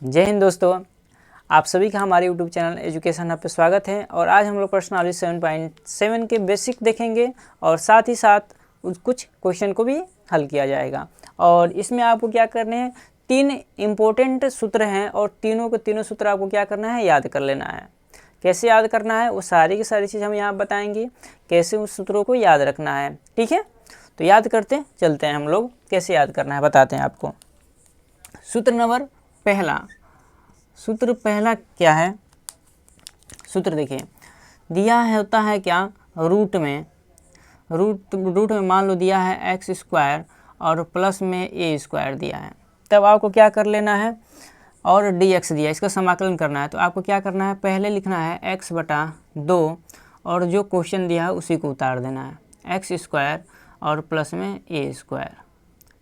जय हिंद दोस्तों, आप सभी का हमारे YouTube चैनल एजुकेशन हब पे स्वागत है। और आज हम लोग प्रश्नावली 7.7 के बेसिक देखेंगे और साथ ही साथ कुछ क्वेश्चन को भी हल किया जाएगा। और इसमें आपको क्या करने हैं, 3 इम्पोर्टेंट सूत्र हैं और तीनों के तीनों सूत्र आपको क्या करना है, याद कर लेना है। कैसे याद करना है वो सारी की सारी चीज़ हम यहाँ बताएंगे, कैसे उस सूत्रों को याद रखना है। ठीक है, तो याद करते चलते हैं हम लोग। कैसे याद करना है बताते हैं आपको। सूत्र नंबर पहला क्या है। सूत्र देखिए, दिया है होता है क्या, रूट में मान लो दिया है एक्स स्क्वायर और प्लस में ए स्क्वायर दिया है। तब आपको क्या कर लेना है, और डी एक्स दिया, इसका समाकलन करना है। तो आपको क्या करना है, पहले लिखना है एक्स बटा 2 और जो क्वेश्चन दिया है उसी को उतार देना है, एक्स स्क्वायर और प्लस में ए स्क्वायर।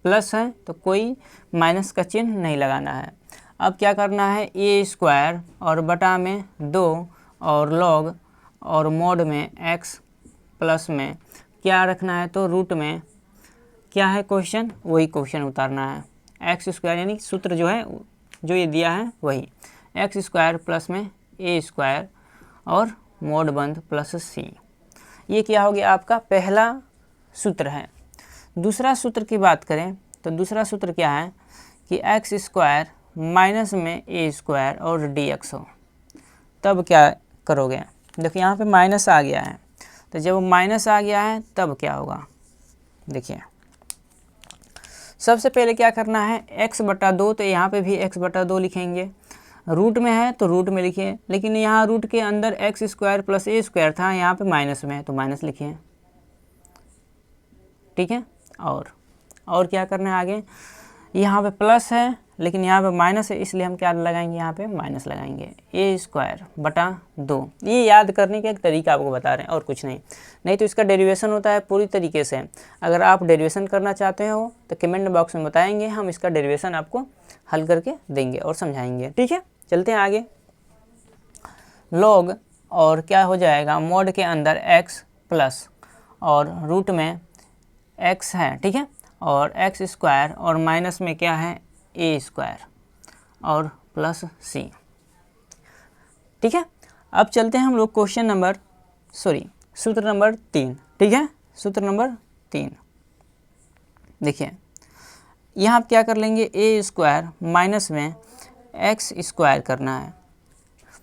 प्लस है तो कोई माइनस का चिन्ह नहीं लगाना है। अब क्या करना है, ए स्क्वायर और बटा में 2 और लॉग और मोड में एक्स प्लस में क्या रखना है, तो रूट में क्या है क्वेश्चन, वही क्वेश्चन उतारना है। एक्स स्क्वायर यानी सूत्र जो है, जो ये दिया है वही, एक्स स्क्वायर प्लस में ए स्क्वायर और मोड बंद प्लस सी। ये क्या हो गया, आपका पहला सूत्र है। दूसरा सूत्र की बात करें तो दूसरा सूत्र क्या है कि एक्स स्क्वायर माइनस में ए स्क्वायर और डी एक्स हो। तब क्या करोगे, देखिए यहाँ पे माइनस आ गया है, तो जब माइनस आ गया है तब क्या होगा, देखिए सबसे पहले क्या करना है, x बटा 2, तो यहाँ पे भी x बटा 2 लिखेंगे। रूट में है तो रूट में लिखिए, लेकिन यहाँ रूट के अंदर एक्स स्क्वायर प्लस ए स्क्वायर था, यहाँ पे माइनस में है तो माइनस लिखिए। ठीक है, और क्या करना है आगे, यहाँ पे प्लस है लेकिन यहाँ पे माइनस है, इसलिए हम क्या लगाएंगे, यहाँ पे माइनस लगाएंगे। ए स्क्वायर बटा 2, ये याद करने का एक तरीका आपको बता रहे हैं और कुछ नहीं तो इसका डेरिवेशन होता है पूरी तरीके से। अगर आप डेरिवेशन करना चाहते हो तो कमेंट बॉक्स में बताएंगे, हम इसका डेरिवेशन आपको हल करके देंगे और समझाएंगे। ठीक है, चलते हैं आगे। लॉग और क्या हो जाएगा, मोड के अंदर एक्स प्लस और रूट में एक्स है, ठीक है, और एक्स स्क्वायर और माइनस में क्या है, ए स्क्वायर और प्लस सी। ठीक है, अब चलते हैं हम लोग सूत्र नंबर 3। ठीक है, सूत्र नंबर 3 देखिए, यहाँ आप क्या कर लेंगे, ए स्क्वायर माइनस में एक्स स्क्वायर करना है।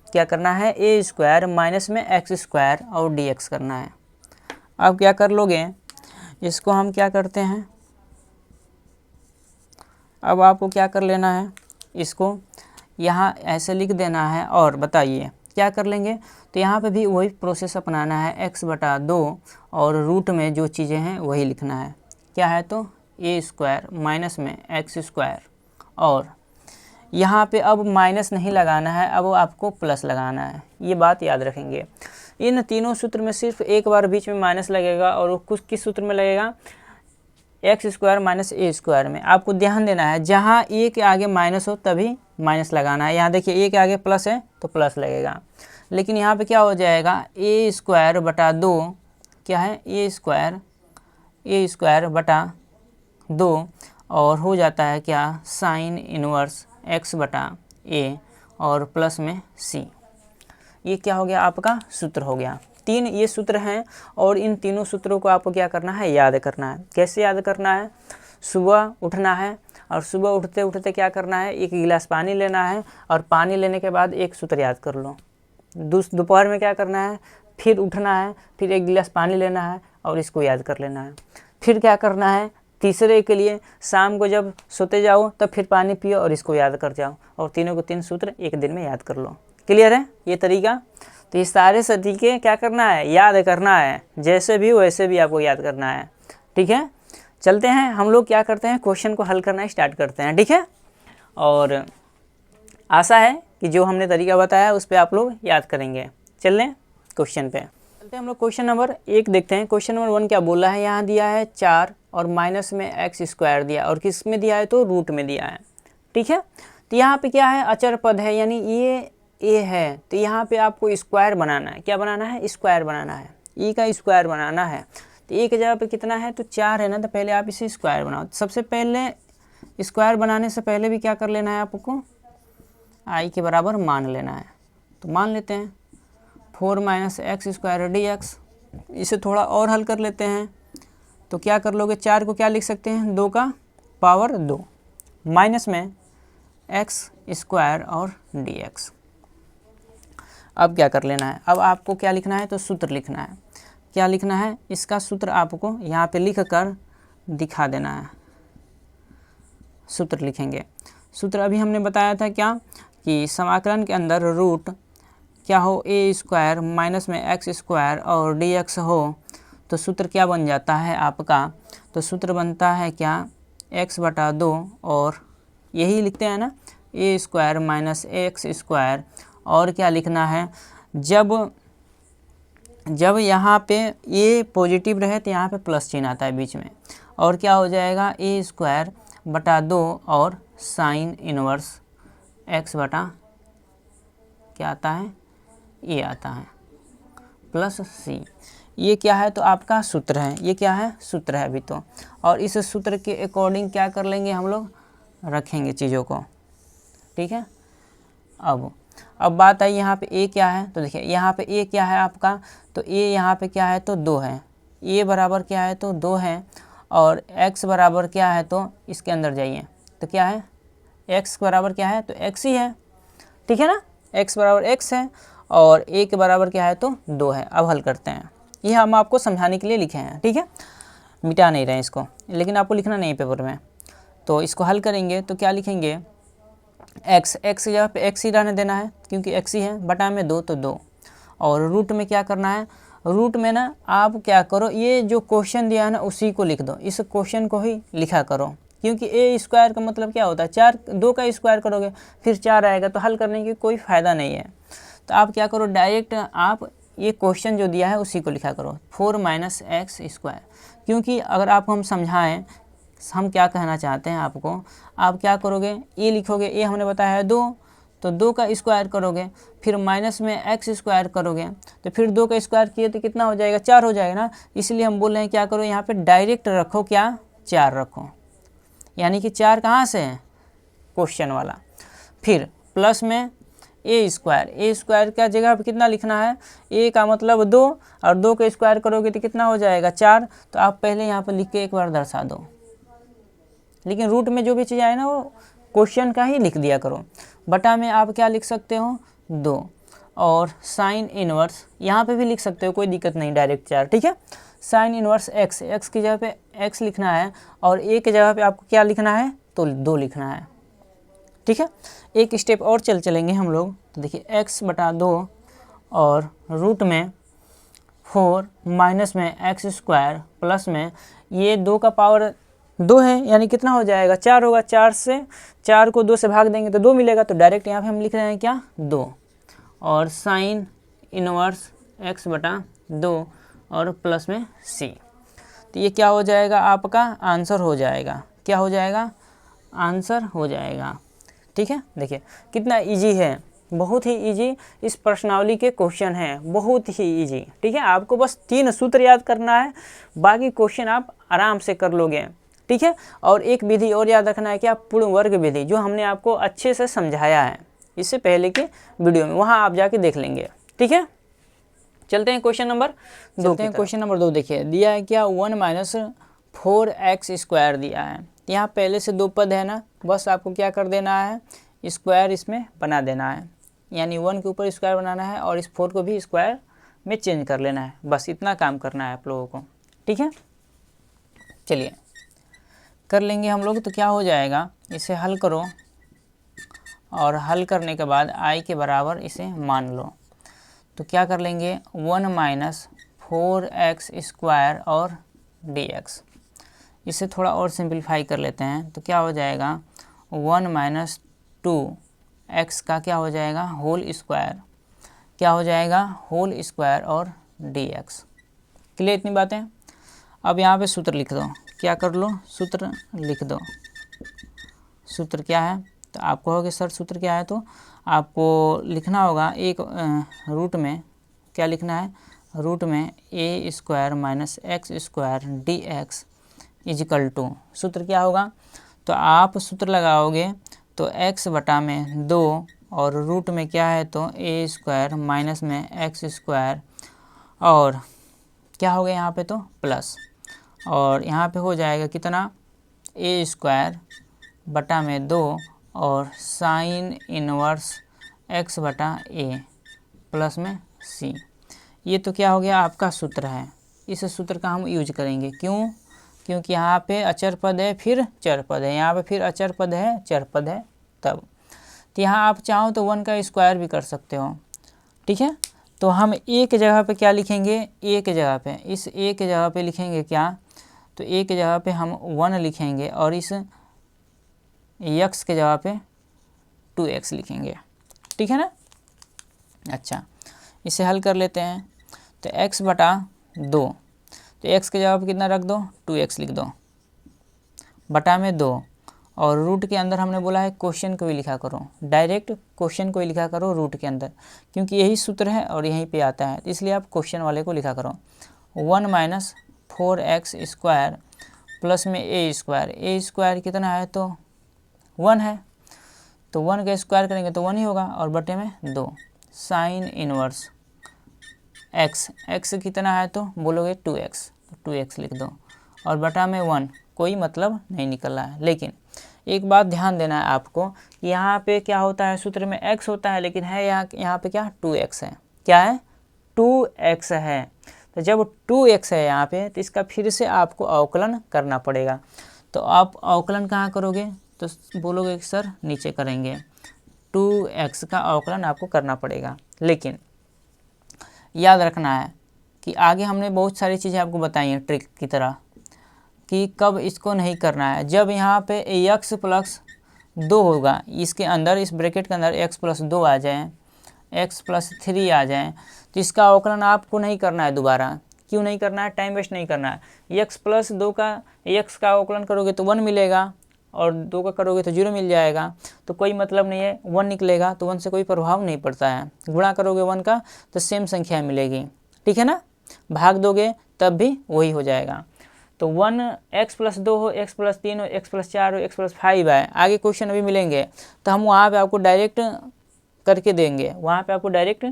क्या करना है, ए स्क्वायर माइनस में एक्स स्क्वायर और डी एक्स करना है। अब क्या कर लोगे, इसको हम क्या करते हैं, अब आपको क्या कर लेना है, इसको यहाँ ऐसे लिख देना है। और बताइए क्या कर लेंगे, तो यहाँ पे भी वही प्रोसेस अपनाना है, x बटा 2 और रूट में जो चीज़ें हैं वही लिखना है। क्या है, तो ए स्क्वायर माइनस में एक्स स्क्वायर, और यहाँ पे अब माइनस नहीं लगाना है, अब आपको प्लस लगाना है। ये बात याद रखेंगे। इन तीनों सूत्र में सिर्फ एक बार बीच में माइनस लगेगा, और वो किस सूत्र में लगेगा, एक्स स्क्वायर माइनस ए स्क्वायर में। आपको ध्यान देना है, जहाँ ए के आगे माइनस हो तभी माइनस लगाना है। यहाँ देखिए ए के आगे प्लस है तो प्लस लगेगा, लेकिन यहाँ पे क्या हो जाएगा, ए स्क्वायर बटा 2, क्या है, ए स्क्वायर बटा 2 और हो जाता है क्या, साइन इनवर्स एक्स बटा ए और प्लस में सी। ये क्या हो गया, आपका सूत्र हो गया। 3 ये सूत्र हैं, और इन तीनों सूत्रों को आपको क्या करना है, याद करना है। कैसे याद करना है, सुबह उठना है और सुबह उठते उठते क्या करना है, एक गिलास पानी लेना है और पानी लेने के बाद एक सूत्र याद कर लो। दोपहर में क्या करना है, फिर उठना है, फिर एक गिलास पानी लेना है और इसको याद कर लेना है। फिर क्या करना है, तीसरे के लिए शाम को जब सोते जाओ तब फिर पानी पियो और इसको याद कर जाओ, और तीनों के 3 सूत्र एक दिन में याद कर लो। क्लियर है ये तरीका। तो ये सारे तरीके क्या करना है, याद करना है, जैसे भी वैसे भी आपको याद करना है। ठीक है, चलते हैं हम लोग क्या करते हैं, क्वेश्चन को हल करना स्टार्ट करते हैं। ठीक है, और आशा है कि जो हमने तरीका बताया उस पर आप लोग याद करेंगे। चल लें क्वेश्चन पे, चलते हैं हम लोग। क्वेश्चन नंबर 1 देखते हैं। क्वेश्चन नंबर 1 क्या बोला है, यहाँ दिया है 4 और माइनस में एक्स स्क्वायर दिया, और किस में दिया है, तो रूट में दिया है। ठीक है, तो यहाँ पे क्या है, अचर पद है, यानी ये ए है, तो यहाँ पे आपको स्क्वायर बनाना है। क्या बनाना है, स्क्वायर बनाना है, ई का स्क्वायर बनाना है। तो ए की जगह पे कितना है, तो 4 है ना, तो पहले आप इसे स्क्वायर बनाओ। सबसे पहले स्क्वायर बनाने से पहले भी क्या कर लेना है आपको, आई के बराबर मान लेना है। तो मान लेते हैं 4 minus x square d x. इसे थोड़ा और हल कर लेते हैं तो क्या कर लोगे, 4 को क्या लिख सकते हैं, 2 का पावर 2 माइनस में एक्स स्क्वायर और डी एक्स। अब क्या कर लेना है, अब आपको क्या लिखना है, तो सूत्र लिखना है। क्या लिखना है, इसका सूत्र आपको यहाँ पे लिख कर दिखा देना है। सूत्र लिखेंगे। सूत्र अभी हमने बताया था क्या, कि समाकलन के अंदर रूट क्या हो, ए स्क्वायर माइनस में एक्स स्क्वायर और डी एक्स हो, तो सूत्र क्या बन जाता है आपका, तो सूत्र बनता है क्या, x/2 और यही लिखते हैं ना, ए स्क्वायर माइनस एक्स स्क्वायर। और क्या लिखना है, जब यहाँ पे ये पॉजिटिव रहे तो यहाँ पे प्लस चिन्ह आता है बीच में, और क्या हो जाएगा, a²/2 और साइन इनवर्स x बटा क्या आता है, ये आता है प्लस c। ये क्या है, तो आपका सूत्र है, ये क्या है, सूत्र है अभी तो। और इस सूत्र के अकॉर्डिंग क्या कर लेंगे हम लोग, रखेंगे चीज़ों को, ठीक है। अब बात आई यहाँ पे a क्या है, तो देखिए यहाँ पे a क्या है आपका, तो a यहाँ पे क्या है, तो 2 है। a बराबर क्या है, तो 2 है। और x बराबर क्या है, तो इसके अंदर जाइए तो क्या है, x बराबर क्या है, तो x ही है, ठीक है ना, x बराबर x है। और a के बराबर क्या है, तो 2 है। अब हल करते हैं, ये हम आपको समझाने के लिए लिखे हैं, ठीक है, मिटा नहीं रहे हैं इसको, लेकिन आपको लिखना नहीं है पेपर में। तो इसको हल करेंगे तो क्या लिखेंगे, x की जगह पे x ही रहने देना है क्योंकि x ही है, बटा में 2 तो 2। और रूट में क्या करना है, रूट में ना आप क्या करो, ये जो क्वेश्चन दिया है ना उसी को लिख दो, इस क्वेश्चन को ही लिखा करो, क्योंकि ए स्क्वायर का मतलब क्या होता है, 4, 2 का स्क्वायर करोगे फिर 4 आएगा, तो हल करने की कोई फ़ायदा नहीं है। तो आप क्या करो, डायरेक्ट आप ये क्वेश्चन जो दिया है उसी को लिखा करो, 4 माइनस एक्स स्क्वायर। क्योंकि अगर आपको हम समझाएं, हम क्या कहना चाहते हैं आपको, आप क्या करोगे, ए लिखोगे, ए हमने बताया है 2, तो 2 का स्क्वायर करोगे, फिर माइनस में एक्स स्क्वायर करोगे, तो फिर 2 का स्क्वायर किए तो कितना हो जाएगा, 4 हो जाएगा ना। इसलिए हम बोल रहे हैं क्या करो, यहाँ पे डायरेक्ट रखो, क्या 4 रखो, यानी कि 4 कहाँ से है, क्वेश्चन वाला। फिर प्लस में ए स्क्वायर का जगह पे कितना लिखना है, ए का मतलब 2 और 2 का स्क्वायर करोगे तो कितना हो जाएगा, 4। तो आप पहले यहाँ पर लिख के एक बार दर्शा दो, लेकिन रूट में जो भी चीज़ आए ना वो क्वेश्चन का ही लिख दिया करो। बटा में आप क्या लिख सकते हो, 2 और साइन इनवर्स यहाँ पे भी लिख सकते हो, कोई दिक्कत नहीं, डायरेक्ट 4, ठीक है। साइन इनवर्स एक्स की जगह पे x लिखना है और a की जगह पे आपको क्या लिखना है, तो 2 लिखना है, ठीक है। एक स्टेप और चलेंगे हम लोग, तो देखिए x/2 और रूट में 4 माइनस में एक्स स्क्वायर प्लस में ये 2 का पावर 2 है, यानी कितना हो जाएगा, 4 होगा। 4 को 2 से भाग देंगे तो 2 मिलेगा, तो डायरेक्ट यहाँ पे हम लिख रहे हैं क्या, 2 और साइन इनवर्स x/2 और प्लस में c। तो ये क्या हो जाएगा, आपका आंसर हो जाएगा, क्या हो जाएगा, आंसर हो जाएगा, ठीक है। देखिए कितना इजी है, बहुत ही इजी इस प्रश्नावली के क्वेश्चन हैं, बहुत ही इजी, ठीक है। आपको बस 3 सूत्र याद करना है, बाकी क्वेश्चन आप आराम से कर लोगे, ठीक है। और एक विधि और याद रखना है कि आप पूर्ण वर्ग विधि, जो हमने आपको अच्छे से समझाया है इससे पहले के वीडियो में, वहाँ आप जाके देख लेंगे, ठीक है। चलते हैं क्वेश्चन नंबर 2। क्वेश्चन नंबर 2 देखिए, दिया है क्या, 1 माइनस 4x स्क्वायर दिया है। यहाँ पहले से 2 पद है ना, बस आपको क्या कर देना है, स्क्वायर इसमें बना देना है, यानी 1 के ऊपर स्क्वायर बनाना है और इस 4 को भी स्क्वायर में चेंज कर लेना है, बस इतना काम करना है आप लोगों को, ठीक है। चलिए कर लेंगे हम लोग, तो क्या हो जाएगा, इसे हल करो और हल करने के बाद i के बराबर इसे मान लो। तो क्या कर लेंगे, 1 माइनस 4x स्क्वायर और dx। इसे थोड़ा और सिंपलीफाई कर लेते हैं, तो क्या हो जाएगा, 1 माइनस 2x का क्या हो जाएगा, होल स्क्वायर, क्या हो जाएगा, होल स्क्वायर और dx। क्लियर इतनी बातें। अब यहाँ पे सूत्र लिख दो, क्या कर लो, सूत्र लिख दो। सूत्र क्या है, तो आप कहोगे सर सूत्र क्या है, तो आपको लिखना होगा एक रूट में क्या लिखना है, रूट में a square minus x square d x is equal to, सूत्र क्या होगा, तो आप सूत्र लगाओगे तो x बटा में 2 और रूट में क्या है तो ए स्क्वायर माइनस में एक्स स्क्वायर और क्या हो गया यहाँ पे तो प्लस, और यहाँ पे हो जाएगा कितना ए स्क्वायर बटा में 2 और साइन इनवर्स एक्स बटा ए प्लस में सी। ये तो क्या हो गया आपका सूत्र है। इस सूत्र का हम यूज करेंगे, क्यों? क्योंकि यहाँ पे अचर पद है फिर चर पद है, यहाँ पे फिर अचर पद है चर पद है तब। तो यहाँ आप चाहो तो 1 का स्क्वायर भी कर सकते हो, ठीक है। तो हम एक जगह पे क्या लिखेंगे, एक जगह पे, इस एक जगह पे लिखेंगे क्या, तो एक जगह पे हम 1 लिखेंगे और इस x के जगह पे 2x लिखेंगे, ठीक है ना। अच्छा, इसे हल कर लेते हैं। तो x बटा 2, तो x के जगह पे कितना रख दो, 2x लिख दो बटा में 2, और रूट के अंदर हमने बोला है क्वेश्चन को भी लिखा करो, डायरेक्ट क्वेश्चन को ही लिखा करो रूट के अंदर, क्योंकि यही सूत्र है और यहीं पे आता है, इसलिए आप क्वेश्चन वाले को लिखा करो। 1 माइनस 4x स्क्वायर प्लस में ए स्क्वायर कितना है तो 1 है, तो 1 का स्क्वायर करेंगे तो 1 ही होगा, और बटे में 2 साइन इनवर्स x कितना है तो बोलोगे 2x, तो 2x लिख दो, और बटा में 1, कोई मतलब नहीं निकल रहा है। लेकिन एक बात ध्यान देना है आपको, यहाँ पे क्या होता है, सूत्र में x होता है लेकिन है यहाँ पे क्या 2x है, क्या है 2x है। तो जब 2x है यहाँ पे तो इसका फिर से आपको अवकलन करना पड़ेगा। तो आप अवकलन कहाँ करोगे, तो बोलोगे कि सर नीचे करेंगे, 2x का अवकलन आपको करना पड़ेगा। लेकिन याद रखना है कि आगे हमने बहुत सारी चीज़ें आपको बताई हैं ट्रिक की तरह, कि कब इसको नहीं करना है। जब यहाँ पे x प्लस 2 होगा, इसके अंदर इस ब्रैकेट के अंदर x प्लस 2 आ जाए, x प्लस 3 आ जाए, तो इसका अवकलन आपको नहीं करना है दोबारा। क्यों नहीं करना है, टाइम वेस्ट नहीं करना है। x प्लस 2 का x का अवकलन करोगे तो 1 मिलेगा, और 2 का करोगे तो 0 मिल जाएगा, तो कोई मतलब नहीं है। 1 निकलेगा तो 1 से कोई प्रभाव नहीं पड़ता है। गुणा करोगे 1 का तो सेम संख्या मिलेगी, ठीक है ना। भाग दोगे तब भी वही हो जाएगा। तो 1 x प्लस 2 हो, x प्लस 3 हो, x प्लस 4 हो, x प्लस 5 है। आगे क्वेश्चन अभी मिलेंगे तो हम वहाँ पे आपको डायरेक्ट करके देंगे, वहाँ पे आपको डायरेक्ट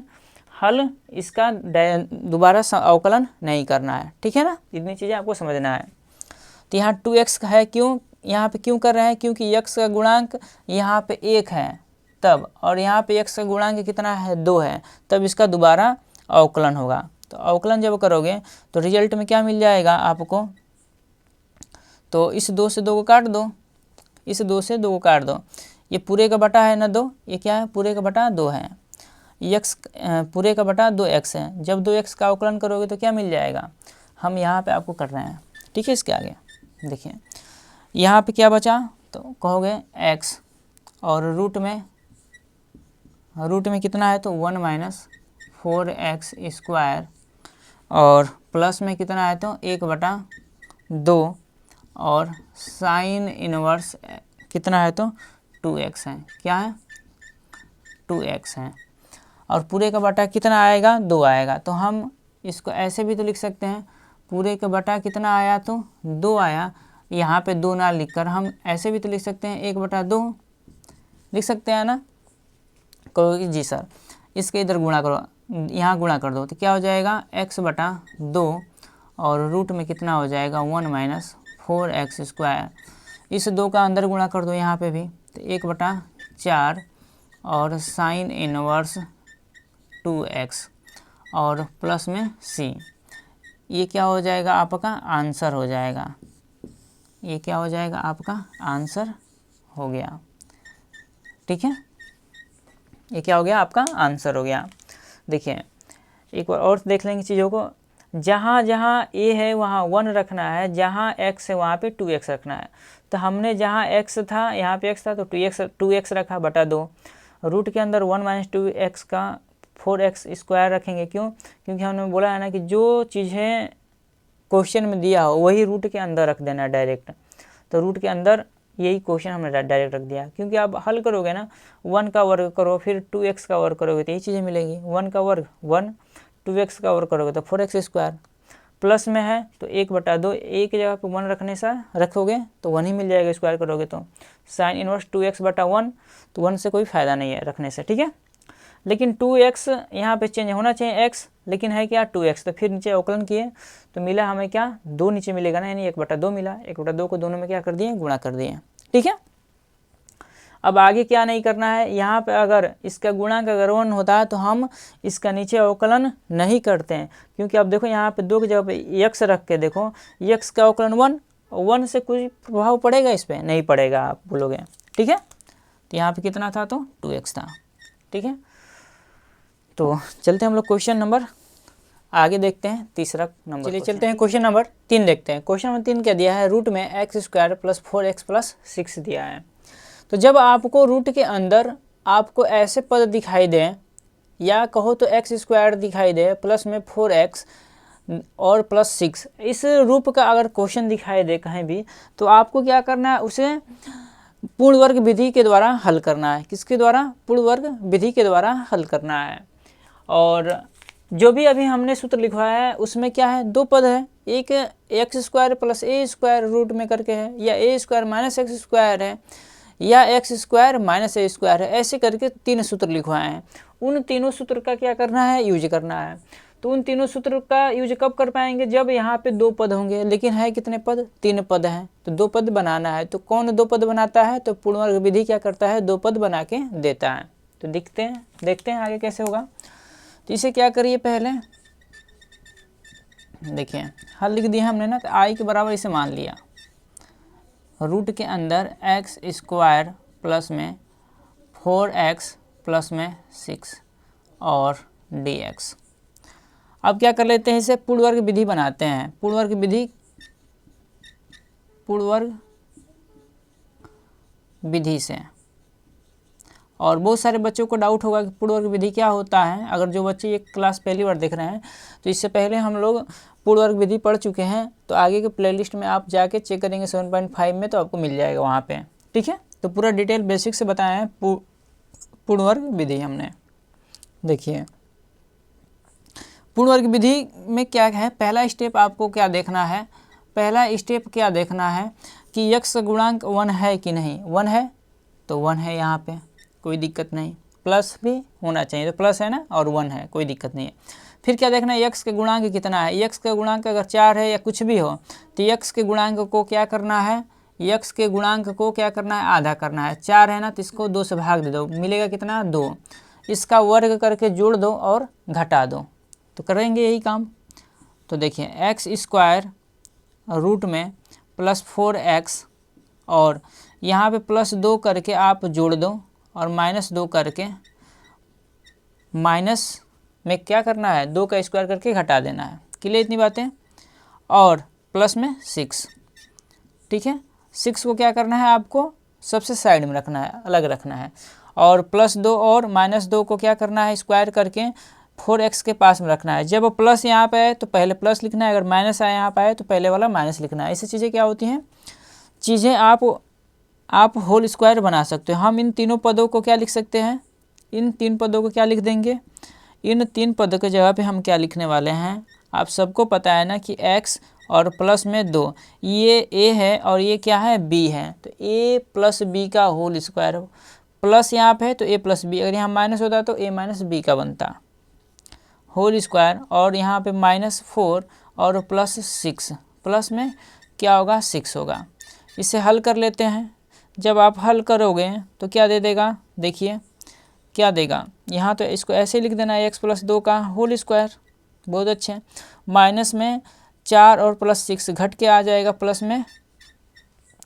हल इसका दोबारा अवकलन नहीं करना है, ठीक है ना। इतनी चीज़ें आपको समझना है। तो यहाँ 2x है, क्यों यहाँ पे क्यों कर रहे हैं, क्योंकि x का गुणांक यहाँ पे 1 है तब, और यहाँ पे x का गुणांक कितना है 2 है, तब इसका दोबारा अवकलन होगा। तो अवकलन जब करोगे तो रिजल्ट में क्या मिल जाएगा आपको, तो इस 2 से 2 को काट दो, इस 2 से 2 को काट दो, ये पूरे का बटा है ना 2, ये क्या है पूरे का बटा 2 है, x पूरे का बटा 2x है। जब 2x का अवकलन करोगे तो क्या मिल जाएगा, हम यहाँ पे आपको कर रहे हैं, ठीक है। इसके आगे देखिए यहाँ पे क्या बचा, तो कहोगे x, और रूट में कितना है तो 1 माइनस 4x स्क्वायर, और प्लस में कितना है तो 1 बटा 2, और साइन इनवर्स कितना है तो 2x है, क्या है 2x है, और पूरे का बटा कितना आएगा 2 आएगा। तो हम इसको ऐसे भी तो लिख सकते हैं, पूरे का बटा कितना आया तो 2 आया, यहाँ पे 2 ना लिखकर हम ऐसे भी तो लिख सकते हैं 1 बटा 2 लिख सकते हैं ना। कहोगे जी सर इसके इधर गुणा करो, यहाँ गुणा कर दो, तो क्या हो जाएगा x बटा 2, और रूट में कितना हो जाएगा 1 माइनस 4x स्क्वायर, इस 2 का अंदर गुणा कर दो यहाँ पे भी, तो 1 बटा 4, और साइन इनवर्स 2x, और प्लस में c। ये क्या हो जाएगा आपका आंसर हो जाएगा, ये क्या हो जाएगा आपका आंसर हो गया, ठीक है। ये क्या हो गया आपका आंसर हो गया। देखिए एक बार और देख लेंगे चीज़ों को, जहाँ जहाँ a है वहाँ 1 रखना है, जहाँ x है वहाँ पे 2x रखना है। तो हमने जहाँ x था यहाँ पे x था तो 2x रखा बटा 2, रूट के अंदर 1 माइनस 2x का 4x स्क्वायर रखेंगे। क्यों, क्योंकि हमने बोला है ना कि जो चीज़ें क्वेश्चन में दिया हो वही रूट के अंदर रख देना डायरेक्ट। तो रूट के अंदर यही क्वेश्चन हमने डायरेक्ट रख दिया, क्योंकि आप हल करोगे ना 1 का वर्ग करो फिर 2x का वर्ग करोगे तो यही चीज़ें मिलेंगी। 1 का वर्ग 1, 2x का वर्ग करोगे तो 4x स्क्वायर, प्लस में है तो 1/2, एक जगह पे 1 रखने से रखोगे तो 1 ही मिल जाएगा, स्क्वायर करोगे तो साइन इनवर्स 2x/1, तो 1 से कोई फ़ायदा नहीं है रखने से, ठीक है। लेकिन 2x यहाँ पे चेंज होना चाहिए x, लेकिन है क्या 2x, तो फिर नीचे अवकलन किए तो मिला हमें क्या 2 नीचे मिलेगा ना, यानी 1/2 मिला। 1/2 को दोनों में क्या कर दिए, गुणा कर दिए, ठीक है। अब आगे क्या नहीं करना है, यहाँ पे अगर इसका गुणांक अगर 1 होता है तो हम इसका नीचे अवकलन नहीं करते हैं, क्योंकि अब देखो यहाँ पे 2 की जगह पे x रख के देखो, x का अवकलन 1, 1 से कोई प्रभाव पड़ेगा इस पर, नहीं पड़ेगा, आप बोलोगे, ठीक है। तो यहाँ पे कितना था, तो 2x था, ठीक है। तो चलते हैं हम लोग क्वेश्चन नंबर आगे देखते हैं, तीसरा नंबर। चलिए चलते हैं क्वेश्चन नंबर 3 देखते हैं। क्वेश्चन नंबर 3 क्या दिया है, रूट में x² + 4x + 6 दिया है। तो जब आपको रूट के अंदर आपको ऐसे पद दिखाई दें, या कहो तो x² दिखाई दे प्लस में 4x और +6, इस रूप का अगर क्वेश्चन दिखाई दे कहीं भी, तो आपको क्या करना है, उसे पूर्ण वर्ग विधि के द्वारा हल करना है। किसके द्वारा, पूर्ण वर्ग विधि के द्वारा हल करना है। और जो भी अभी हमने सूत्र लिखवाया है उसमें क्या है, 2 पद है, एक x² + a² रूट में करके है, या a² - x² है, या x² - a² है, ऐसे करके 3 सूत्र लिखवाए हैं। उन तीनों सूत्र का क्या करना है, यूज करना है। तो उन तीनों सूत्र का यूज कब कर पाएंगे, जब यहाँ पे 2 पद होंगे, लेकिन है कितने पद, 3 पद हैं, तो 2 पद बनाना है। तो कौन 2 पद बनाता है, तो पूर्ण वर्ग विधि क्या करता है, 2 पद बना के देता है। तो देखते हैं आगे कैसे होगा। तो इसे क्या करिए, पहले देखिए हल लिख दिया हमने ना, तो i के बराबर इसे मान लिया, रूट के अंदर x² प्लस में 4x प्लस में 6 और dx। अब क्या कर लेते हैं, इसे पूर्ण वर्ग विधि बनाते हैं। पूर्ण वर्ग विधि से, और बहुत सारे बच्चों को डाउट होगा कि पूर्ण वर्ग विधि क्या होता है। अगर जो बच्चे ये क्लास पहली बार देख रहे हैं, तो इससे पहले हम लोग पूर्ण वर्ग विधि पढ़ चुके हैं, तो आगे के प्लेलिस्ट में आप जाके चेक करेंगे 7.5 में, तो आपको मिल जाएगा वहाँ पे, ठीक है। तो पूरा डिटेल बेसिक से बताया है पूर्ण वर्ग विधि हमने। देखिए पूर्ण वर्ग विधि में क्या है, पहला स्टेप आपको क्या देखना है, कि x गुणांक 1 है कि नहीं। 1 है तो 1 है, यहाँ पे कोई दिक्कत नहीं, प्लस भी होना चाहिए, तो प्लस है ना, और 1 है, कोई दिक्कत नहीं है। फिर क्या देखना है, x के गुणांक कितना है। x का गुणांक अगर 4 है या कुछ भी हो, तो x के गुणांक को क्या करना है, आधा करना है। 4 है ना, तो इसको 2 से भाग दे दो, मिलेगा कितना, 2। इसका वर्ग करके जोड़ दो और घटा दो, तो करेंगे यही काम। तो देखिए x² रूट में +4x, और यहाँ पे +2 करके आप जोड़ दो, और -2 करके, माइनस में क्या करना है, 2 का स्क्वायर करके घटा देना है। क्लियर इतनी बातें। और प्लस में 6, ठीक है। 6 को क्या करना है, आपको सबसे साइड में रखना है, अलग रखना है। और +2 और -2 को क्या करना है, स्क्वायर करके 4x के पास में रखना है। जब प्लस यहाँ पे आए तो पहले प्लस लिखना है, अगर माइनस आए यहाँ पे आए तो पहले वाला माइनस लिखना है। ऐसी चीज़ें क्या होती हैं, चीज़ें आप होल स्क्वायर बना सकते हो। हम इन तीनों पदों को क्या लिख सकते हैं, इन 3 पदों को क्या लिख देंगे, इन 3 पदों के जगह पे हम क्या लिखने वाले हैं, आप सबको पता है ना कि x और प्लस में 2, ये a है और ये क्या है, b है, तो a + b का होल स्क्वायर। प्लस यहाँ पे है तो a + b, अगर यहाँ माइनस होता तो a - b का बनता होल स्क्वायर। और यहाँ पे -4 और +6, प्लस में क्या होगा, 6 होगा। इसे हल कर लेते हैं। जब आप हल करोगे तो क्या दे देगा, देखिए क्या देगा, यहाँ तो इसको ऐसे लिख देना है, x + 2 का होल स्क्वायर। बहुत अच्छे। माइनस में 4 और +6 घट के आ जाएगा, प्लस में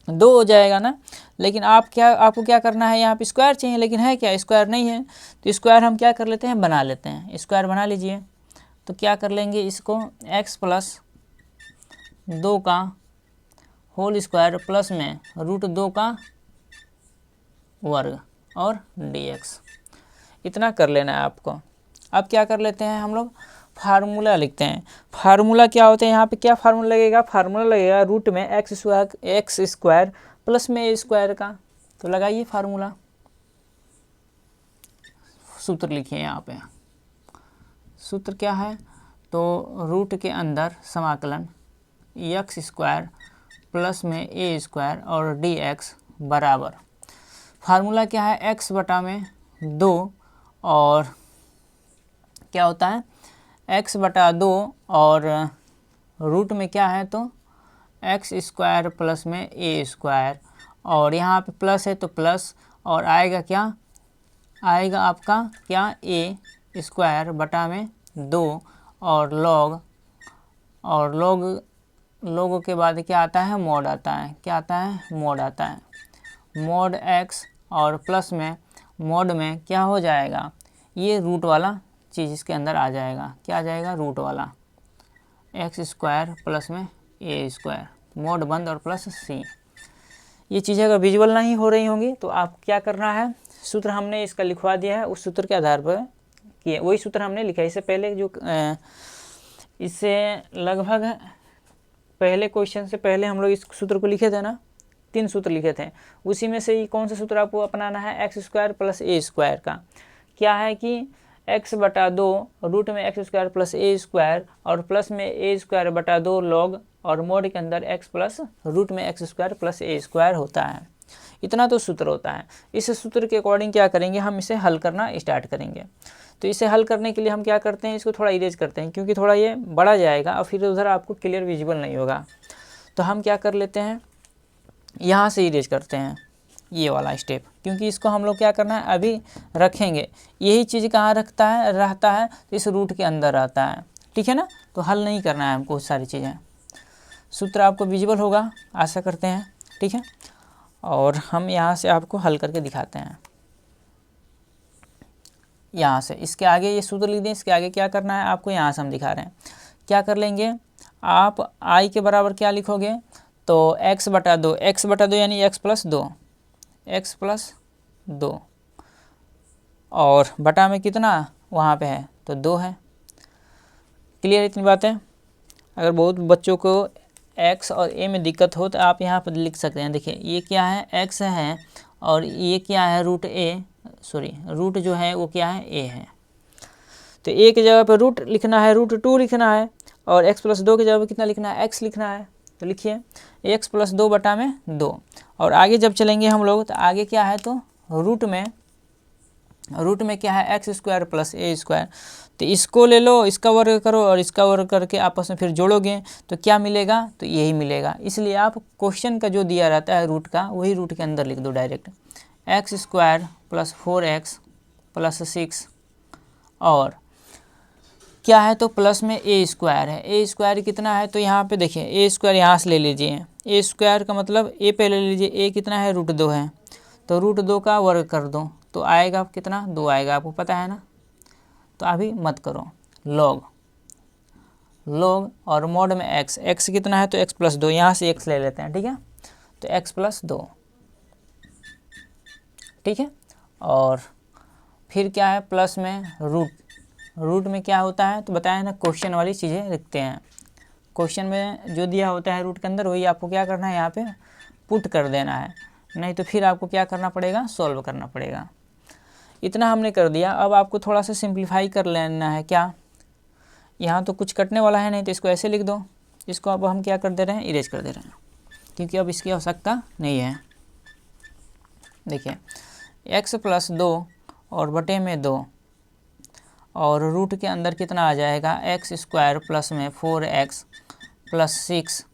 2 हो जाएगा ना। लेकिन आपको क्या करना है, यहाँ पे स्क्वायर चाहिए, लेकिन है क्या, स्क्वायर नहीं है। तो स्क्वायर हम क्या कर लेते हैं, बना लेते हैं। स्क्वायर बना लीजिए। तो क्या कर लेंगे, इसको x + 2 का होल स्क्वायर प्लस में √2 का वर्ग और dx, इतना कर लेना है आपको। अब क्या कर लेते हैं, हम लोग फार्मूला लिखते हैं। फार्मूला क्या होता है, यहाँ पे क्या फार्मूला लगेगा, फार्मूला लगेगा रूट में x² प्लस में a² का। तो लगाइए फार्मूला, सूत्र लिखिए। यहाँ पे सूत्र क्या है, तो रूट के अंदर समाकलन एक्स स्क्वायर प्लस में ए स्क्वायर और डी एक्स बराबर, फार्मूला क्या है, एक्स बटा में 2 और क्या होता है एक्स बटा 2 और रूट में क्या है तो एक्स स्क्वायर प्लस में ए स्क्वायर, और यहाँ पे प्लस है तो प्लस, और आएगा क्या, आएगा आपका क्या ए स्क्वायर बटा में 2 और लॉग के बाद क्या आता है, मॉड आता है, क्या आता है, मॉड आता है, मॉड एक्स, और प्लस में मॉड में क्या हो जाएगा, ये रूट वाला चीज़ इसके अंदर आ जाएगा, क्या आ जाएगा, रूट वाला एक्स स्क्वायर प्लस में ए स्क्वायर, मॉड बंद और प्लस सी। ये चीज़ें अगर विजुअल नहीं हो रही होंगी तो आप क्या करना है, सूत्र हमने इसका लिखवा दिया है, उस सूत्र के आधार पर किए, वही सूत्र हमने लिखा है। इससे पहले जो इससे लगभग पहले क्वेश्चन से पहले हम लोग इस सूत्र को लिखे थे ना, 3 सूत्र लिखे थे, उसी में से कौन सा सूत्र आपको अपनाना है, एक्स स्क्वायर प्लस ए स्क्वायर का। क्या है कि एक्स बटा 2 रूट में एक्स स्क्वायर प्लस ए स्क्वायर और प्लस में ए स्क्वायर बटा 2 लॉग, और मोड के अंदर एक्स प्लस रूट में एक्स स्क्वायर प्लस ए स्क्वायर होता है। इतना तो सूत्र होता है। इस सूत्र के अकॉर्डिंग क्या करेंगे, हम इसे हल करना स्टार्ट करेंगे। तो इसे हल करने के लिए हम क्या करते हैं, इसको थोड़ा इरेज करते हैं, क्योंकि थोड़ा ये बड़ा जाएगा और फिर उधर आपको क्लियर विजिबल नहीं होगा। तो हम क्या कर लेते हैं, यहाँ से इरेज करते हैं ये वाला स्टेप, क्योंकि इसको हम लोग क्या करना है अभी रखेंगे। यही चीज़ कहाँ रहता है तो इस रूट के अंदर रहता है, ठीक है ना। तो हल नहीं करना है हमको सारी चीज़ें। सूत्र आपको विजिबल होगा आशा करते हैं, ठीक है। और हम यहाँ से आपको हल करके दिखाते हैं। यहाँ से इसके आगे ये सूत्र लिख दें, इसके आगे क्या करना है आपको, यहाँ से हम दिखा रहे हैं। क्या कर लेंगे आप, आई के बराबर क्या लिखोगे, तो x बटा 2 यानी x प्लस 2 और बटा में कितना वहाँ पे है तो 2 है। क्लियर इतनी बात है। अगर बहुत बच्चों को x और a में दिक्कत हो तो आप यहाँ पर लिख सकते हैं। देखिए ये क्या है, x है और ये क्या है, रूट जो है वो क्या है, a है। तो a की जगह पर रूट लिखना है, √2 लिखना है, और x प्लस 2 की जगह पर कितना लिखना है, x लिखना है। तो लिखिए x प्लस 2 बटा में 2, और आगे जब चलेंगे हम लोग तो आगे क्या है तो रूट में क्या है, एक्स स्क्वायर प्लस ए स्क्वायर। तो इसको ले लो, इसका वर्ग करो और इसका वर्ग करके आपस में फिर जोड़ोगे तो क्या मिलेगा, तो यही मिलेगा। इसलिए आप क्वेश्चन का जो दिया रहता है रूट का, वही रूट के अंदर लिख दो direct, x square plus 4x plus 6, और क्या है तो प्लस में ए स्क्वायर है। ए स्क्वायर कितना है तो यहाँ पे देखिए ए स्क्वायर यहाँ से ले लीजिए, ए स्क्वायर का मतलब ए पहले ले लीजिए, ए कितना है, √2 है। तो √2 का वर्ग कर दो तो आएगा कितना, 2 आएगा, आपको पता है ना। तो अभी मत करो, लॉग और मॉड में x कितना है तो x प्लस 2, यहाँ से x ले लेते हैं, ठीक है। तो x प्लस 2, ठीक है। और फिर क्या है, प्लस में रूट में क्या होता है तो बताया ना, क्वेश्चन वाली चीज़ें लिखते हैं। क्वेश्चन में जो दिया होता है रूट के अंदर, वही आपको क्या करना है, यहाँ पे पुट कर देना है, नहीं तो फिर आपको क्या करना पड़ेगा, सॉल्व करना पड़ेगा। इतना हमने कर दिया। अब आपको थोड़ा सा सिंप्लीफाई कर लेना है। क्या, यहाँ तो कुछ कटने वाला है नहीं, तो इसको ऐसे लिख दो। इसको अब हम क्या कर दे रहे हैं, इरेज कर दे रहे हैं, क्योंकि अब इसकी आवश्यकता नहीं है। देखिए x प्लस 2 और बटे में 2, और रूट के अंदर कितना आ जाएगा, एक्स स्क्वायर प्लस में 4x प्लस 6,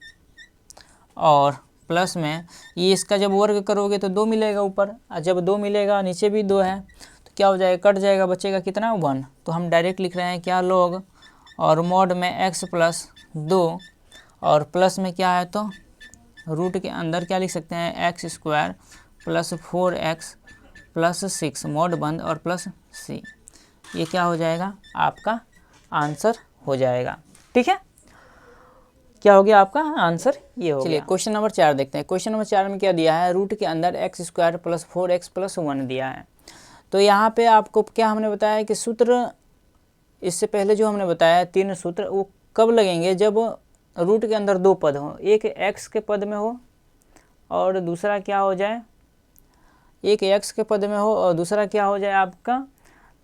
और प्लस में ये इसका जब वर्ग करोगे तो 2 मिलेगा ऊपर, और जब 2 मिलेगा नीचे भी 2 है, तो क्या हो जाएगा, कट जाएगा, बचेगा कितना, 1। तो हम डायरेक्ट लिख रहे हैं क्या, लॉग और मॉड में x प्लस 2, और प्लस में क्या है तो रूट के अंदर क्या लिख सकते हैं, x square plus 4x plus 6, mod बंद और प्लस c। ये क्या हो जाएगा, आपका आंसर हो जाएगा, ठीक है। क्या हो गया आपका आंसर, ये हो गया। चलिए क्वेश्चन नंबर 4 देखते हैं। क्वेश्चन नंबर 4 में क्या दिया है, रूट के अंदर x square plus 4x plus 1 दिया है। तो यहाँ पे आपको क्या हमने बताया कि सूत्र, इससे पहले जो हमने बताया 3 सूत्र, वो कब लगेंगे, जब रूट के अंदर 2 पद हो, एक x के पद में हो और दूसरा क्या हो जाए, एक x के पद में हो और दूसरा क्या हो जाए आपका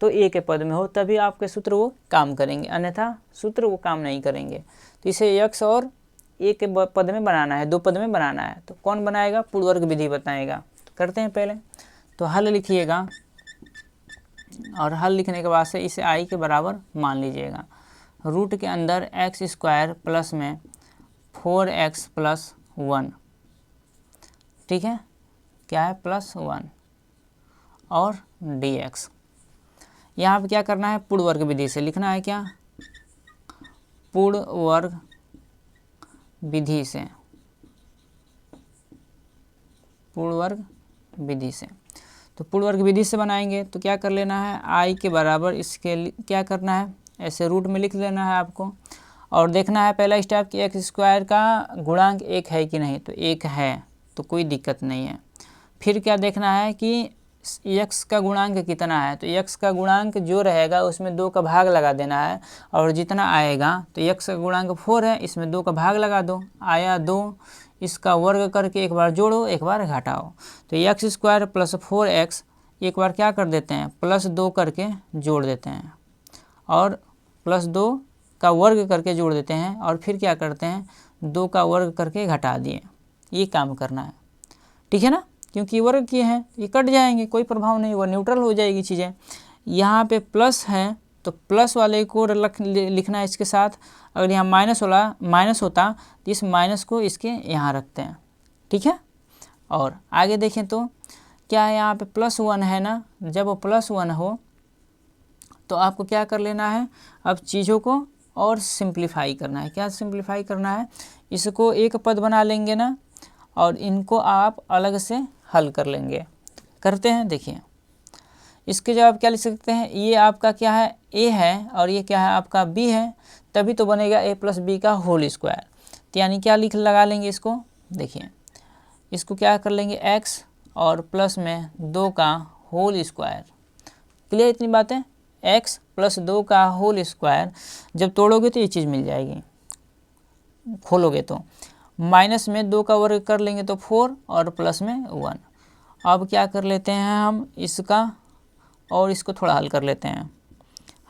तो ए के पद में हो, तभी आपके सूत्र वो काम करेंगे, अन्यथा सूत्र वो काम नहीं करेंगे। तो इसे x और ए के पद में बनाना है, 2 पद में बनाना है। तो कौन बनाएगा? पूर्ण वर्ग विधि बताएगा। तो करते हैं पहले। तो हल लिखिएगा और हल लिखने के बाद से इसे i के बराबर मान लीजिएगा। रूट के अंदर एक्स स्क्वायर प्लस में 4x प्लस 1, ठीक है, क्या है? प्लस 1 और dx। यहाँ पे क्या करना है? पूर्ण वर्ग विधि से लिखना है। क्या? पूर्ण वर्ग विधि से, पूर्ण वर्ग विधि से। तो पूर्ण वर्ग विधि से बनाएंगे तो क्या कर लेना है? i के बराबर इसके क्या करना है? ऐसे रूट में लिख लेना है आपको, और देखना है पहला स्टेप कि एक्स स्क्वायर का गुणांक 1 है कि नहीं। तो 1 है, तो कोई दिक्कत नहीं है। फिर क्या देखना है कि x का गुणांक कितना है। तो x का गुणांक जो रहेगा उसमें 2 का भाग लगा देना है, और जितना आएगा, तो x का गुणांक 4 है, इसमें 2 का भाग लगा दो, आया 2, इसका वर्ग करके एक बार जोड़ो एक बार घटाओ। तो एक्स स्क्वायर प्लस 4x एक बार क्या कर देते हैं? प्लस 2 करके जोड़ देते हैं, और प्लस 2 का वर्ग करके जोड़ देते हैं, और फिर क्या करते हैं? 2 का वर्ग करके घटा दिए। ये काम करना है, ठीक है ना, क्योंकि वर्ग किए हैं, ये कट जाएंगे, कोई प्रभाव नहीं हुआ, न्यूट्रल हो जाएगी चीज़ें। यहाँ पे प्लस है तो प्लस वाले को लिखना है इसके साथ। अगर यहाँ माइनस होता तो इस माइनस को इसके यहाँ रखते हैं, ठीक है। और आगे देखें तो क्या है? यहाँ पे प्लस 1 है ना। जब वो प्लस 1 हो तो आपको क्या कर लेना है? अब चीज़ों को और सिंप्लीफाई करना है। क्या सिंप्लीफाई करना है? इसको एक पद बना लेंगे ना, और इनको आप अलग से हल कर लेंगे। करते हैं, देखिए इसके जवाब क्या लिख सकते हैं? ये आपका क्या है? a है, और ये क्या है? आपका b है, तभी तो बनेगा a प्लस बी का होल स्क्वायर। तो यानी क्या लगा लेंगे इसको? देखिए इसको क्या कर लेंगे? x और प्लस में 2 का होल स्क्वायर। क्लियर इतनी बातें? x प्लस 2 का होल स्क्वायर जब तोड़ोगे तो ये चीज़ मिल जाएगी, खोलोगे तो माइनस में 2 का वर्ग कर लेंगे तो 4, और प्लस में 1। अब क्या कर लेते हैं हम? इसका और इसको थोड़ा हल कर लेते हैं।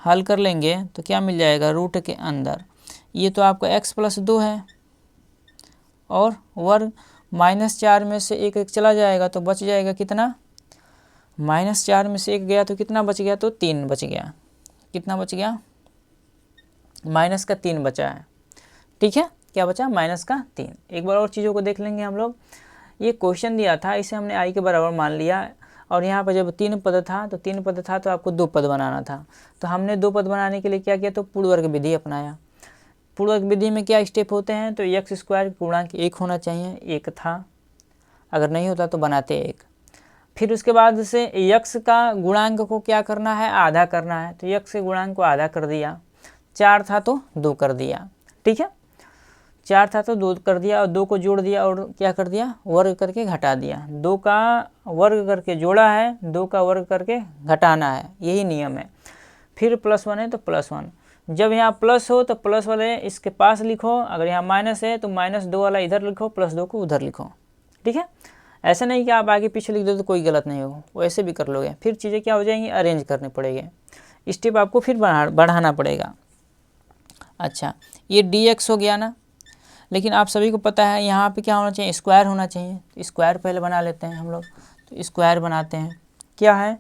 हल कर लेंगे तो क्या मिल जाएगा? रूट के अंदर ये तो आपका x प्लस 2 है, और वर्ग -4 में से एक चला जाएगा तो बच जाएगा कितना? -4 में से 1 गया तो कितना बच गया? तो 3 बच गया। कितना बच गया? माइनस का 3 बचा है, ठीक है। क्या बचा? -3। एक बार और चीज़ों को देख लेंगे हम लोग। ये क्वेश्चन दिया था, इसे हमने i के बराबर मान लिया, और यहाँ पर जब 3 पद था तो आपको 2 पद बनाना था। तो हमने 2 पद बनाने के लिए क्या किया? तो पूर्ण वर्ग विधि अपनाया। पूर्ण वर्ग विधि में क्या स्टेप होते हैं? तो एक्स स्क्वायर गुणांक 1 होना चाहिए, 1 था, अगर नहीं होता तो बनाते 1। फिर उसके बाद से x का गुणांक को क्या करना है? आधा करना है। तो x के गुणांक को आधा कर दिया, 4 था तो 2 कर दिया, ठीक है। 4 था तो 2 कर दिया, और 2 को जोड़ दिया, और क्या कर दिया? वर्ग करके घटा दिया। 2 का वर्ग करके जोड़ा है, 2 का वर्ग करके घटाना है, यही नियम है। फिर +1 है तो +1। जब यहाँ प्लस हो तो प्लस वाले इसके पास लिखो, अगर यहाँ माइनस है तो -2 वाला इधर लिखो, +2 को उधर लिखो, ठीक है। ऐसा नहीं कि आप आगे पीछे लिख दो तो कोई गलत नहीं होगा, वो ऐसे भी कर लोगे। फिर चीज़ें क्या हो जाएंगी? अरेंज करने पड़ेंगे, स्टेप आपको फिर बढ़ाना पड़ेगा। अच्छा, ये dx हो गया ना, लेकिन आप सभी को पता है यहाँ पे क्या होना चाहिए? स्क्वायर होना चाहिए। तो स्क्वायर पहले बना लेते हैं हम लोग। तो स्क्वायर बनाते हैं, क्या है?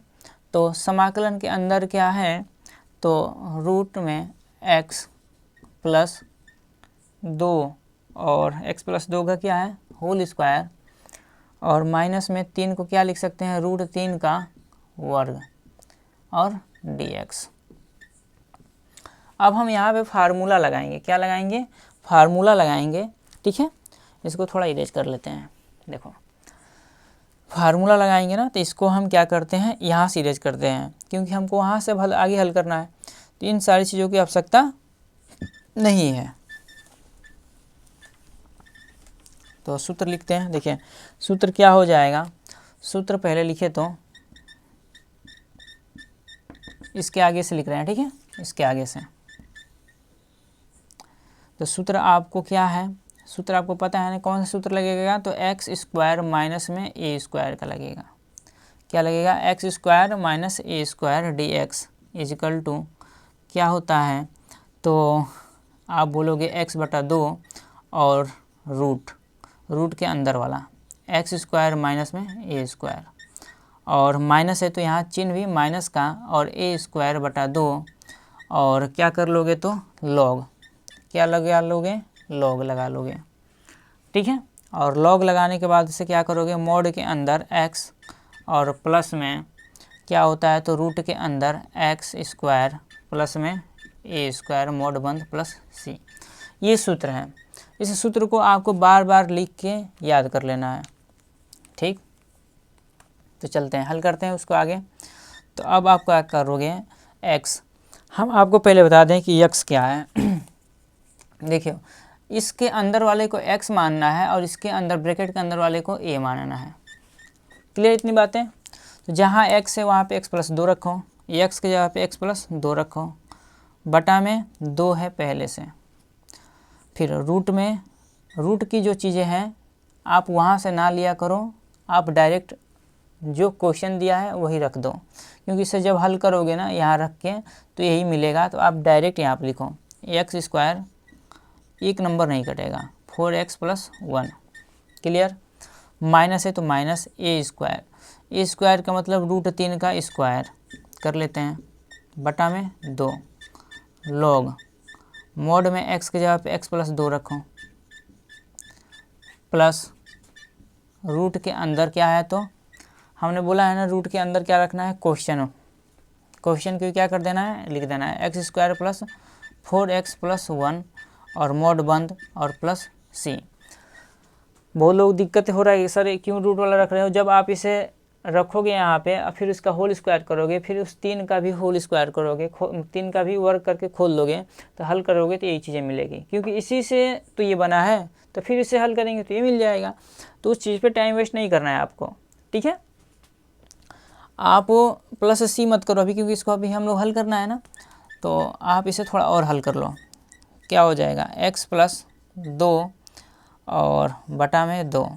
तो समाकलन के अंदर क्या है? तो रूट में x प्लस 2 और x प्लस 2 का क्या है? होल स्क्वायर, और माइनस में 3 को क्या लिख सकते हैं? √3 का वर्ग, और dx। अब हम यहाँ पे फार्मूला लगाएंगे। क्या लगाएंगे? फार्मूला लगाएंगे, ठीक है। इसको थोड़ा इरेज कर लेते हैं। देखो फार्मूला लगाएंगे ना, तो इसको हम क्या करते हैं? यहाँ से इरेज करते हैं, क्योंकि हमको वहाँ से आगे हल करना है। तो इन सारी चीज़ों की आवश्यकता नहीं है। तो सूत्र लिखते हैं। देखिए सूत्र क्या हो जाएगा? सूत्र पहले लिखे तो इसके आगे से लिख रहे हैं, ठीक है, इसके आगे से। तो सूत्र आपको क्या है? सूत्र आपको पता है ना, कौन सा सूत्र लगेगा? तो एक्स स्क्वायर माइनस में a स्क्वायर का लगेगा। क्या लगेगा? X square minus a square dx। Equal to क्या होता है, तो आप बोलोगे x बटा 2 और रूट के अंदर वाला एक्स स्क्वायर माइनस में ए स्क्वायर, और माइनस है तो यहाँ चिन्ह भी माइनस का, और ए स्क्वायर बटा 2 और क्या कर लोगे तो लॉग, क्या लगा लोगे, लॉग लगा लोगे। ठीक है, और लॉग लगाने के बाद इसे क्या करोगे, मॉड के अंदर x और प्लस में क्या होता है तो रूट के अंदर एक्स स्क्वायर प्लस में ए स्क्वायर मॉड बंद प्लस सी। ये सूत्र है, इस सूत्र को आपको बार बार लिख के याद कर लेना है। ठीक, तो चलते हैं हल करते हैं उसको आगे। तो अब आप क्या करोगे, x, हम आपको पहले बता दें कि x क्या है। देखिए, इसके अंदर वाले को x मानना है और इसके अंदर ब्रैकेट के अंदर वाले को a मानना है। क्लियर इतनी बातें। तो जहाँ x है वहाँ पे x प्लस 2 रखो, x की जगह पे x प्लस 2 रखो, बटा में 2 है पहले से, फिर रूट में, रूट की जो चीज़ें हैं आप वहाँ से ना लिया करो, आप डायरेक्ट जो क्वेश्चन दिया है वही रख दो, क्योंकि इसे जब हल करोगे ना यहाँ रख के तो यही मिलेगा। तो आप डायरेक्ट यहाँ पर लिखो एक्स स्क्वायर, एक नंबर नहीं कटेगा, 4x प्लस 1। क्लियर, माइनस है तो माइनस ए स्क्वायर, ए स्क्वायर का मतलब रूट 3 का स्क्वायर कर लेते हैं, बटा में 2 लॉग, मॉड में x की जगह पे x प्लस 2 रखो, प्लस रूट के अंदर क्या है, तो हमने बोला है ना रूट के अंदर क्या रखना है, क्वेश्चन, क्वेश्चन को क्या कर देना है, लिख देना है x square plus 4x plus 1 और मॉड बंद और प्लस सी। बहुत लोग दिक्कत हो रहा है सर क्यों रूट वाला रख रहे हो, जब आप इसे रखोगे यहाँ पे और फिर उसका होल स्क्वायर करोगे, फिर उस 3 का भी होल स्क्वायर करोगे, 3 का भी वर्क करके खोल दोगे तो हल करोगे तो यही चीज़ें मिलेगी, क्योंकि इसी से तो ये बना है, तो फिर इसे हल करेंगे तो ये मिल जाएगा। तो उस चीज़ पे टाइम वेस्ट नहीं करना है आपको। ठीक है, आप प्लस सी मत करो अभी, क्योंकि इसको अभी हम लोग हल करना है ना, तो आप इसे थोड़ा और हल कर लो। क्या हो जाएगा, x प्लस 2 और बटा में 2,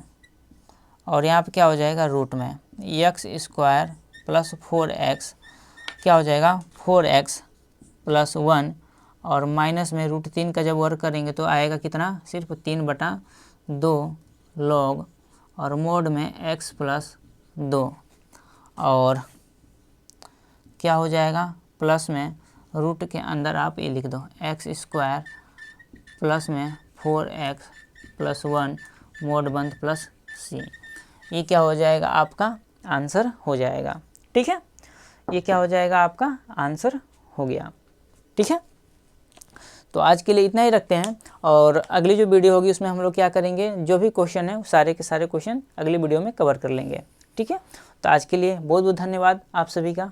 और यहाँ पे क्या हो जाएगा रूट में एक्स स्क्वायर प्लस 4x, क्या हो जाएगा 4x प्लस 1 और माइनस में रूट 3 का जब वर्क करेंगे तो आएगा कितना, सिर्फ 3 बटा 2 लॉग, और मोड में x प्लस 2 और क्या हो जाएगा प्लस में रूट के अंदर आप ये लिख दो एक्स स्क्वायर प्लस में 4x प्लस 1 मोड बंद प्लस सी। ये क्या हो जाएगा, आपका आंसर हो जाएगा। ठीक है, ये क्या हो जाएगा, आपका आंसर हो गया। ठीक है, तो आज के लिए इतना ही रखते हैं, और अगली जो वीडियो होगी उसमें हम लोग क्या करेंगे, जो भी क्वेश्चन है सारे के सारे क्वेश्चन अगली वीडियो में कवर कर लेंगे। ठीक है, तो आज के लिए बहुत बहुत धन्यवाद आप सभी का।